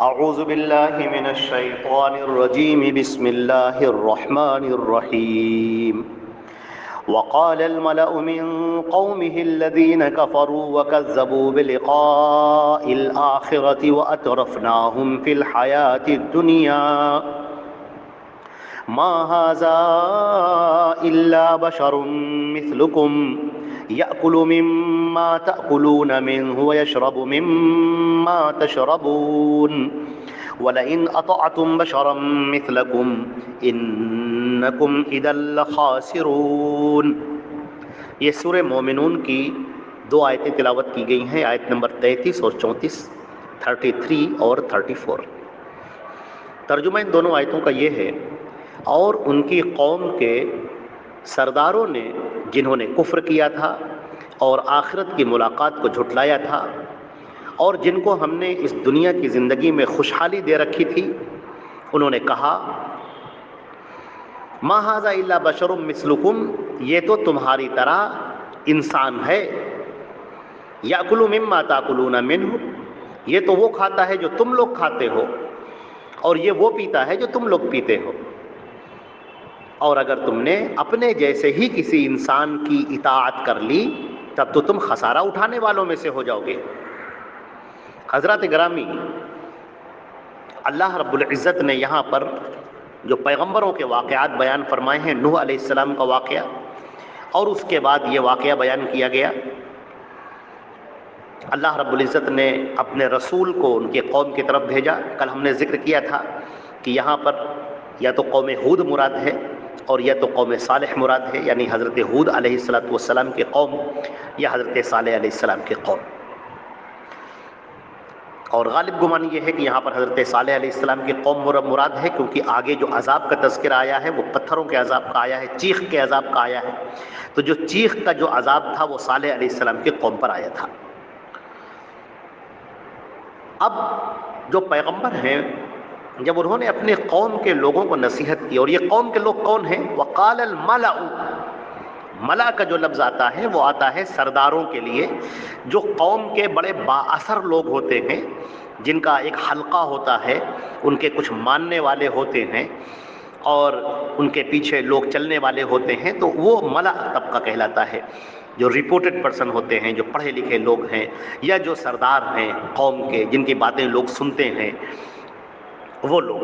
اعوذ باللہ من الشیطان الرجیم بسم اللہ الرحمن الرحیم وقال الملأ من قومه الذين كفروا وكذبوا بلقاء الآخرة وأترفناهم في الحياة الدنيا ما هذا إلا بشر مثلكم يأكل مما تأكلون منه ويشرب مما تشربون وَلَئِنْ أَطَعْتُمْ بَشَرًا مِثْلَكُمْ إِنَّكُمْ إِذًا لَخَاسِرُونَ۔ یہ سورہ مومنون کی دو آیتیں تلاوت کی گئی ہیں، آیت نمبر 33 اور 34، 33 اور 34۔ ترجمہ ان دونوں آیتوں کا یہ ہے: اور ان کی قوم کے سرداروں نے جنہوں نے کفر کیا تھا اور آخرت کی ملاقات کو جھٹلایا تھا، اور جن کو ہم نے اس دنیا کی زندگی میں خوشحالی دے رکھی تھی، انہوں نے کہا ما ھذا الا بشر مثلکم، یہ تو تمہاری طرح انسان ہے، یاکل مما تاکلون منہ، یہ تو وہ کھاتا ہے جو تم لوگ کھاتے ہو، اور یہ وہ پیتا ہے جو تم لوگ پیتے ہو، اور اگر تم نے اپنے جیسے ہی کسی انسان کی اطاعت کر لی تب تو تم خسارہ اٹھانے والوں میں سے ہو جاؤ گے۔ حضرات گرامی، اللہ رب العزت نے یہاں پر جو پیغمبروں کے واقعات بیان فرمائے ہیں، نوح علیہ السلام کا واقعہ، اور اس کے بعد یہ واقعہ بیان کیا گیا۔ اللہ رب العزت نے اپنے رسول کو ان کے قوم کی طرف بھیجا۔ کل ہم نے ذکر کیا تھا کہ یہاں پر یا تو قوم ہود مراد ہے اور یا تو قوم صالح مراد ہے، یعنی حضرت ہود علیہ السلام کی قوم یا حضرت صالح علیہ السلام کی قوم۔ اور غالب گمان یہ ہے کہ یہاں پر حضرت صالح علیہ السلام کی قوم مراد ہے، کیونکہ آگے جو عذاب کا تذکرہ آیا ہے وہ پتھروں کے عذاب کا آیا ہے، چیخ کے عذاب کا آیا ہے، تو جو چیخ کا جو عذاب تھا وہ صالح علیہ السلام کی قوم پر آیا تھا۔ اب جو پیغمبر ہیں، جب انہوں نے اپنے قوم کے لوگوں کو نصیحت کی، اور یہ قوم کے لوگ کون ہیں؟ وقال الملأ، ملا کا جو لفظ آتا ہے وہ آتا ہے سرداروں کے لیے، جو قوم کے بڑے با اثر لوگ ہوتے ہیں، جن کا ایک حلقہ ہوتا ہے، ان کے کچھ ماننے والے ہوتے ہیں اور ان کے پیچھے لوگ چلنے والے ہوتے ہیں، تو وہ ملا طبقہ کہلاتا ہے، جو رپورٹڈ پرسن ہوتے ہیں، جو پڑھے لکھے لوگ ہیں، یا جو سردار ہیں قوم کے، جن کی باتیں لوگ سنتے ہیں، وہ لوگ۔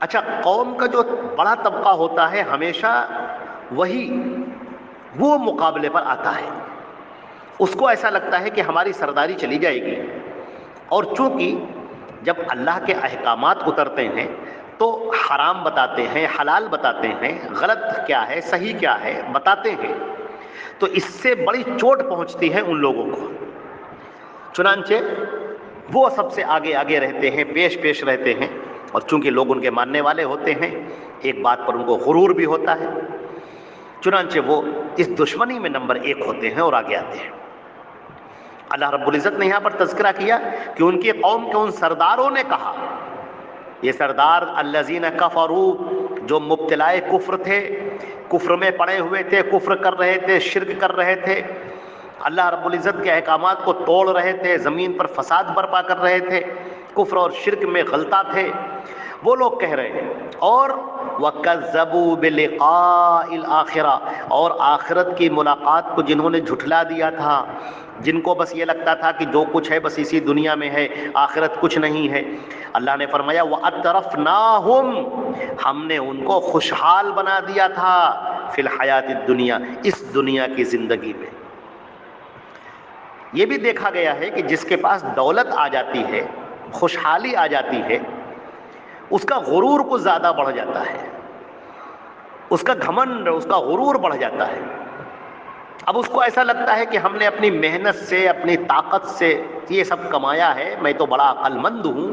اچھا، قوم کا جو بڑا طبقہ ہوتا ہے ہمیشہ وہی وہ مقابلے پر آتا ہے، اس کو ایسا لگتا ہے کہ ہماری سرداری چلی جائے گی، اور چونکہ جب اللہ کے احکامات اترتے ہیں تو حرام بتاتے ہیں، حلال بتاتے ہیں، غلط کیا ہے صحیح کیا ہے بتاتے ہیں، تو اس سے بڑی چوٹ پہنچتی ہے ان لوگوں کو، چنانچہ وہ سب سے آگے آگے رہتے ہیں، پیش رہتے ہیں، اور چونکہ لوگ ان کے ماننے والے ہوتے ہیں، ایک بات پر ان کو غرور بھی ہوتا ہے، چنانچہ وہ اس دشمنی میں نمبر 1 ہوتے ہیں اور آگے آتے ہیں۔ اللہ رب العزت نے یہاں پر تذکرہ کیا کہ ان کی قوم کے ان سرداروں نے کہا، یہ سردار الذین کفروا، جو مبتلائے کفر تھے، کفر میں پڑے ہوئے تھے، کفر کر رہے تھے، شرک کر رہے تھے، اللہ رب العزت کے احکامات کو توڑ رہے تھے، زمین پر فساد برپا کر رہے تھے، کفر اور شرک میں غلطہ تھے، وہ لوگ کہہ رہے ہیں، اور وَكَذَّبُوا بِلِقَاءِ الْآخِرَةِ، اور آخرت کی ملاقات کو جنہوں نے جھٹلا دیا تھا، جن کو بس یہ لگتا تھا کہ جو کچھ ہے بس اسی دنیا میں ہے، آخرت کچھ نہیں ہے، اللہ نے فرمایا وَأَتْرَفْنَاهُمْ، ہم نے ان کو خوشحال بنا دیا تھا، فی الحیات الدنیا، اس دنیا کی زندگی میں۔ یہ بھی دیکھا گیا ہے کہ جس کے پاس دولت آ جاتی ہے، خوشحالی آ جاتی ہے، اس کا غرور کچھ زیادہ بڑھ جاتا ہے، اس کا گھمنڈ، اس کا غرور بڑھ جاتا ہے۔ اب اس کو ایسا لگتا ہے کہ ہم نے اپنی محنت سے، اپنی طاقت سے یہ سب کمایا ہے، میں تو بڑا عقل مند ہوں،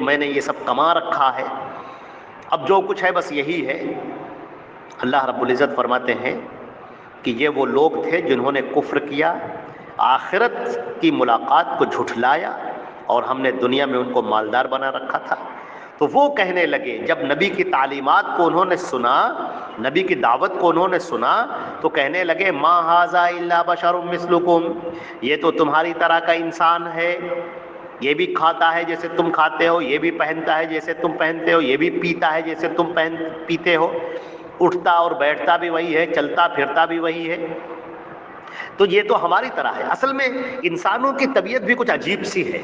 میں نے یہ سب کما رکھا ہے، اب جو کچھ ہے بس یہی ہے۔ اللہ رب العزت فرماتے ہیں کہ یہ وہ لوگ تھے جنہوں نے کفر کیا، آخرت کی ملاقات کو جھٹلایا، اور ہم نے دنیا میں ان کو مالدار بنا رکھا تھا، تو وہ کہنے لگے، جب نبی کی تعلیمات کو انہوں نے سنا، نبی کی دعوت کو انہوں نے سنا، تو کہنے لگے ما ھذا الا بشر مثلکم، یہ تو تمہاری طرح کا انسان ہے، یہ بھی کھاتا ہے جیسے تم کھاتے ہو، یہ بھی پہنتا ہے جیسے تم پہنتے ہو، یہ بھی پیتا ہے جیسے تم پیتے ہو، اٹھتا اور بیٹھتا بھی وہی ہے، چلتا پھرتا بھی وہی ہے، تو یہ تو ہماری طرح ہے۔ اصل میں انسانوں کی طبیعت بھی کچھ عجیب سی ہے۔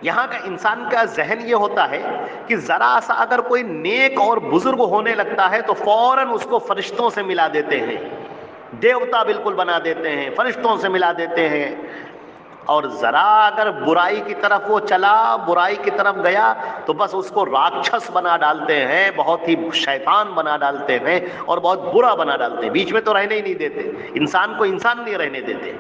یہاں کا انسان کا ذہن یہ ہوتا ہے کہ ذرا سا اگر کوئی نیک اور بزرگ ہونے لگتا ہے تو فوراً اس کو فرشتوں سے ملا دیتے ہیں، دیوتا بالکل بنا دیتے ہیں، فرشتوں سے ملا دیتے ہیں، اور ذرا اگر برائی کی طرف وہ چلا، برائی کی طرف گیا، تو بس اس کو راکشس بنا ڈالتے ہیں، بہت ہی شیطان بنا ڈالتے ہیں اور بہت برا بنا ڈالتے ہیں، بیچ میں تو رہنے ہی نہیں دیتے، انسان کو انسان نہیں رہنے دیتے۔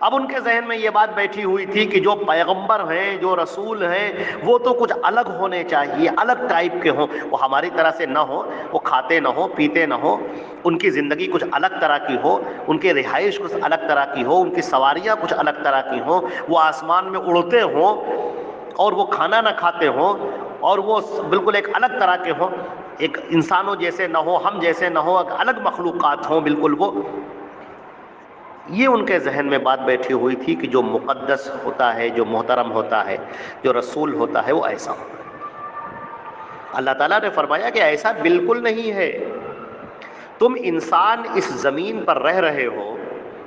اب ان کے ذہن میں یہ بات بیٹھی ہوئی تھی کہ جو پیغمبر ہیں، جو رسول ہیں، وہ تو کچھ الگ ہونے چاہیے، الگ ٹائپ کے ہوں، وہ ہماری طرح سے نہ ہو، وہ کھاتے نہ ہو، پیتے نہ ہو، ان کی زندگی کچھ الگ طرح کی ہو، ان کی رہائش کچھ الگ طرح کی ہو، ان کی سواریاں کچھ الگ طرح کی ہوں، وہ آسمان میں اڑتے ہوں اور وہ کھانا نہ کھاتے ہوں، اور وہ بالکل ایک الگ طرح کے ہوں، ایک انسانوں جیسے نہ ہو، ہم جیسے نہ ہو، الگ مخلوقات ہوں بالکل وہ۔ یہ ان کے ذہن میں بات بیٹھی ہوئی تھی کہ جو مقدس ہوتا ہے، جو محترم ہوتا ہے، جو رسول ہوتا ہے، وہ ایسا ہوتا ہے۔ اللہ تعالیٰ نے فرمایا کہ ایسا بالکل نہیں ہے، تم انسان اس زمین پر رہ رہے ہو،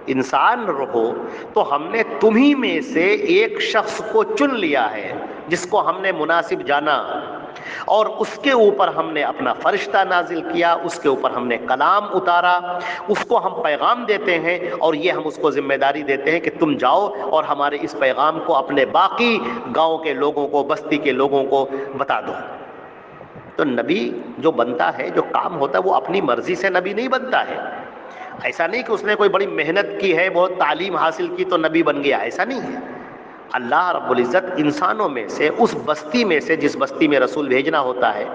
انسان رہو، تو ہم نے تمہیں میں سے ایک شخص کو چن لیا ہے جس کو ہم نے مناسب جانا، اور اس کے اوپر ہم نے اپنا فرشتہ نازل کیا، اس کے اوپر ہم نے کلام اتارا، اس کو ہم پیغام دیتے ہیں، اور یہ ہم اس کو ذمہ داری دیتے ہیں کہ تم جاؤ اور ہمارے اس پیغام کو اپنے باقی گاؤں کے لوگوں کو، بستی کے لوگوں کو بتا دو۔ تو نبی جو بنتا ہے، جو کام ہوتا ہے، وہ اپنی مرضی سے نبی نہیں بنتا ہے۔ ایسا نہیں کہ اس نے کوئی بڑی محنت کی ہے، بہت تعلیم حاصل کی تو نبی بن گیا، ایسا نہیں ہے۔ اللہ رب العزت انسانوں میں سے، اس بستی میں سے جس بستی میں رسول بھیجنا ہوتا ہے،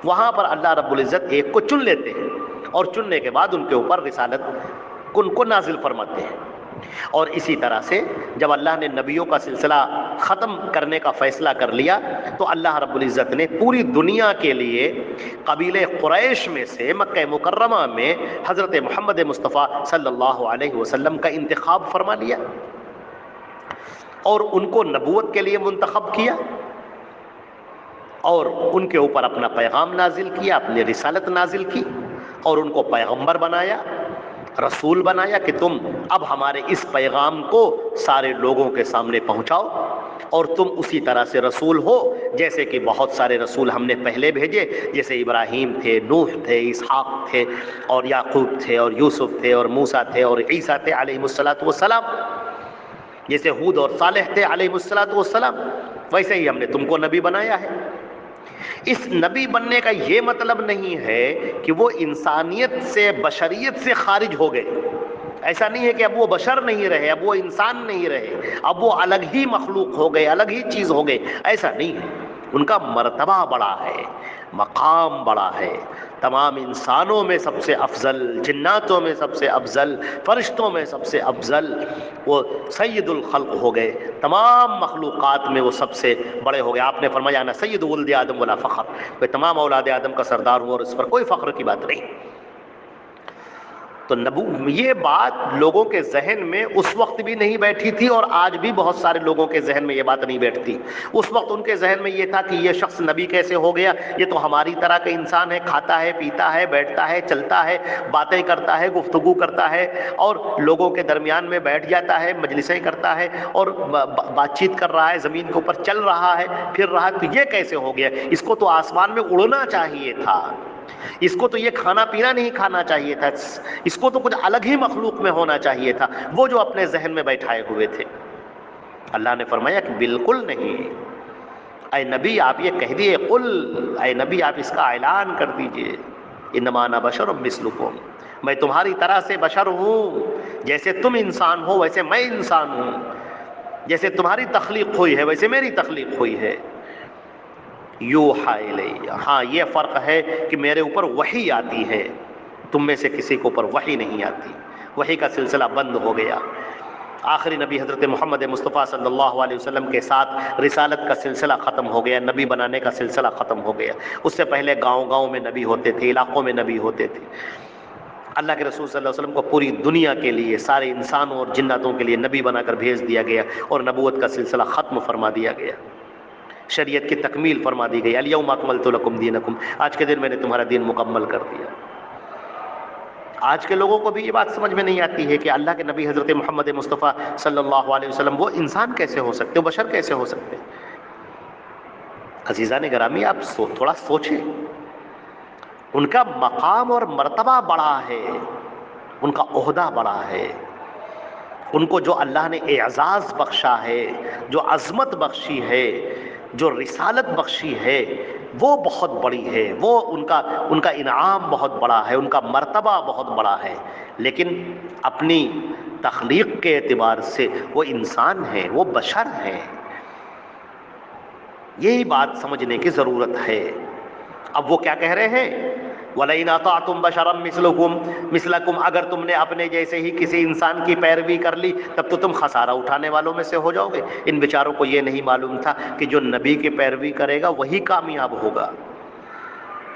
وہاں پر اللہ رب العزت ایک کو چن لیتے ہیں، اور چننے کے بعد ان کے اوپر رسالت ان کو نازل فرماتے ہیں۔ اور اسی طرح سے جب اللہ نے نبیوں کا سلسلہ ختم کرنے کا فیصلہ کر لیا، تو اللہ رب العزت نے پوری دنیا کے لیے قبیلہ قریش میں سے مکہ مکرمہ میں حضرت محمد مصطفیٰ صلی اللہ علیہ وسلم کا انتخاب فرما لیا، اور ان کو نبوت کے لیے منتخب کیا، اور ان کے اوپر اپنا پیغام نازل کیا، اپنی رسالت نازل کی، اور ان کو پیغمبر بنایا، رسول بنایا کہ تم اب ہمارے اس پیغام کو سارے لوگوں کے سامنے پہنچاؤ، اور تم اسی طرح سے رسول ہو جیسے کہ بہت سارے رسول ہم نے پہلے بھیجے، جیسے ابراہیم تھے، نوح تھے، اسحاق تھے، اور یعقوب تھے، اور یوسف تھے، اور موسیٰ تھے، اور عیسیٰ تھے علیہ السلام، جیسے ہود اور صالح تھے علیہ السلام، ویسے ہی ہم نے تم کو نبی بنایا ہے۔ اس نبی بننے کا یہ مطلب نہیں ہے کہ وہ انسانیت سے، بشریت سے خارج ہو گئے، ایسا نہیں ہے کہ اب وہ بشر نہیں رہے، اب وہ انسان نہیں رہے، اب وہ الگ ہی مخلوق ہو گئے، الگ ہی چیز ہو گئے، ایسا نہیں ہے۔ ان کا مرتبہ بڑا ہے، مقام بڑا ہے، تمام انسانوں میں سب سے افضل، جناتوں میں سب سے افضل، فرشتوں میں سب سے افضل، وہ سید الخلق ہو گئے، تمام مخلوقات میں وہ سب سے بڑے ہو گئے۔ آپ نے فرمایا انا سید ولد آدم ولا فخر، میں تمام اولاد آدم کا سردار ہوں اور اس پر کوئی فخر کی بات نہیں۔ تو یہ بات لوگوں کے ذہن میں اس وقت بھی نہیں بیٹھی تھی، اور آج بھی بہت سارے لوگوں کے ذہن میں یہ بات نہیں بیٹھتی۔ اس وقت ان کے ذہن میں یہ تھا کہ یہ شخص نبی کیسے ہو گیا، یہ تو ہماری طرح کا انسان ہے، کھاتا ہے، پیتا ہے، بیٹھتا ہے، چلتا ہے، باتیں کرتا ہے، گفتگو کرتا ہے، اور لوگوں کے درمیان میں بیٹھ جاتا ہے، مجلسیں کرتا ہے، اور بات چیت کر رہا ہے، زمین کے اوپر چل رہا ہے، پھر رہا ہے، تو یہ کیسے ہو گیا؟ اس کو تو آسمان میں اڑنا چاہیے تھا، اس کو تو یہ کھانا پینا نہیں کھانا چاہیے تھا، اس کو تو کچھ الگ ہی مخلوق میں ہونا چاہیے تھا، وہ جو اپنے ذہن میں بیٹھائے ہوئے تھے۔ اللہ نے فرمایا کہ بالکل نہیں، اے نبی آپ یہ کہہ دیے، قل، اے نبی آپ اس کا اعلان کر دیجئے، انما انا بشر مثلکم، میں تمہاری طرح سے بشر ہوں، جیسے تم انسان ہو ویسے میں انسان ہوں، جیسے تمہاری تخلیق ہوئی ہے ویسے میری تخلیق ہوئی ہے۔ یوحا الی، ہاں یہ فرق ہے کہ میرے اوپر وحی آتی ہے، تم میں سے کسی کے اوپر وحی نہیں آتی، وحی کا سلسلہ بند ہو گیا۔ آخری نبی حضرت محمد مصطفیٰ صلی اللہ علیہ وسلم کے ساتھ رسالت کا سلسلہ ختم ہو گیا، نبی بنانے کا سلسلہ ختم ہو گیا۔ اس سے پہلے گاؤں گاؤں میں نبی ہوتے تھے، علاقوں میں نبی ہوتے تھے، اللہ کے رسول صلی اللہ علیہ وسلم کو پوری دنیا کے لیے، سارے انسانوں اور جناتوں کے لیے نبی بنا کر بھیج دیا گیا اور نبوت کا سلسلہ ختم فرما دیا گیا، شریعت کی تکمیل فرما دی گئی۔ الیوم اکملت لکم دینکم، آج کے دن میں نے تمہارا دین مکمل کر دیا۔ آج کے لوگوں کو بھی یہ بات سمجھ میں نہیں آتی ہے کہ اللہ کے نبی حضرت محمد مصطفیٰ صلی اللہ علیہ وسلم وہ انسان کیسے ہو سکتے، وہ بشر کیسے ہو سکتے۔ عزیزان گرامی، آپ تھوڑا سوچیں، ان کا مقام اور مرتبہ بڑا ہے، ان کا عہدہ بڑا ہے، ان کو جو اللہ نے اعزاز بخشا ہے، جو عظمت بخشی ہے، جو رسالت بخشی ہے، وہ بہت بڑی ہے، وہ ان کا انعام بہت بڑا ہے، ان کا مرتبہ بہت بڑا ہے، لیکن اپنی تخلیق کے اعتبار سے وہ انسان ہیں، وہ بشر ہیں۔ یہی بات سمجھنے کی ضرورت ہے۔ اب وہ کیا کہہ رہے ہیں؟ وَلَئِنْ أَطَعْتُمْ بَشَرًا مِثْلَكُمْ، اگر تم نے اپنے جیسے ہی کسی انسان کی پیروی کر لی تب تو تم خسارہ اٹھانے والوں میں سے ہو جاؤ گے۔ ان بیچاروں کو یہ نہیں معلوم تھا کہ جو نبی کی پیروی کرے گا وہی کامیاب ہوگا۔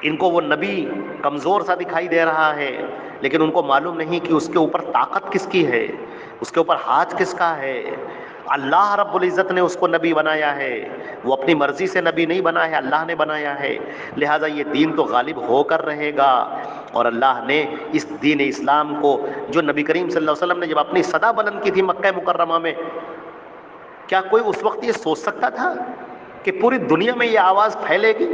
ان کو وہ نبی کمزور سا دکھائی دے رہا ہے، لیکن ان کو معلوم نہیں کہ اس کے اوپر طاقت کس کی ہے، اس کے اوپر ہاتھ کس کا ہے۔ اللہ رب العزت نے اس کو نبی بنایا ہے، وہ اپنی مرضی سے نبی نہیں بنا ہے، اللہ نے بنایا ہے، لہٰذا یہ دین تو غالب ہو کر رہے گا۔ اور اللہ نے اس دین اسلام کو، جو نبی کریم صلی اللہ علیہ وسلم نے جب اپنی صدا بلند کی تھی مکہ مکرمہ میں، کیا کوئی اس وقت یہ سوچ سکتا تھا کہ پوری دنیا میں یہ آواز پھیلے گی؟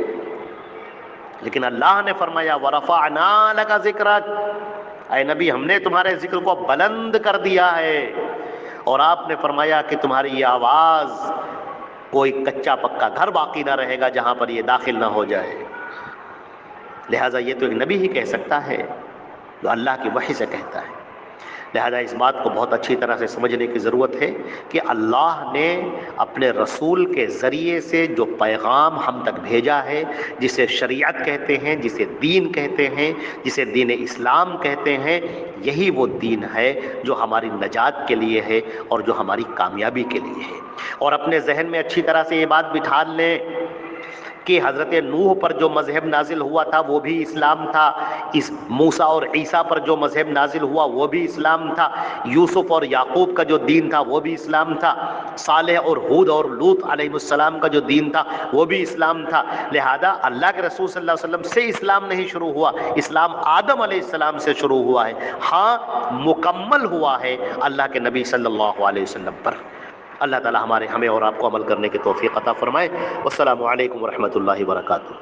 لیکن اللہ نے فرمایا وَرَفَعْنَا لَكَ ذِكْرَكَ، اے نبی ہم نے تمہارے ذکر کو بلند کر دیا ہے، اور آپ نے فرمایا کہ تمہاری یہ آواز کوئی کچا پکا گھر باقی نہ رہے گا جہاں پر یہ داخل نہ ہو جائے۔ لہٰذا یہ تو ایک نبی ہی کہہ سکتا ہے جو اللہ کی وحی سے کہتا ہے۔ لہذا اس بات کو بہت اچھی طرح سے سمجھنے کی ضرورت ہے کہ اللہ نے اپنے رسول کے ذریعے سے جو پیغام ہم تک بھیجا ہے، جسے شریعت کہتے ہیں، جسے دین کہتے ہیں، جسے دین اسلام کہتے ہیں، یہی وہ دین ہے جو ہماری نجات کے لیے ہے اور جو ہماری کامیابی کے لیے ہے۔ اور اپنے ذہن میں اچھی طرح سے یہ بات بٹھا لیں کہ حضرت نوح پر جو مذہب نازل ہوا تھا وہ بھی اسلام تھا، اس موسیٰ اور عیسیٰ پر جو مذہب نازل ہوا وہ بھی اسلام تھا، یوسف اور یعقوب کا جو دین تھا وہ بھی اسلام تھا، صالح اور ہود اور لوط علیہ السلام کا جو دین تھا وہ بھی اسلام تھا۔ لہذا اللہ کے رسول صلی اللہ علیہ وسلم سے اسلام نہیں شروع ہوا، اسلام آدم علیہ السلام سے شروع ہوا ہے، ہاں مکمل ہوا ہے اللہ کے نبی صلی اللہ علیہ وسلم پر۔ اللہ تعالی ہمیں اور آپ کو عمل کرنے کی توفیق عطا فرمائے۔ والسلام علیکم ورحمۃ اللہ وبرکاتہ۔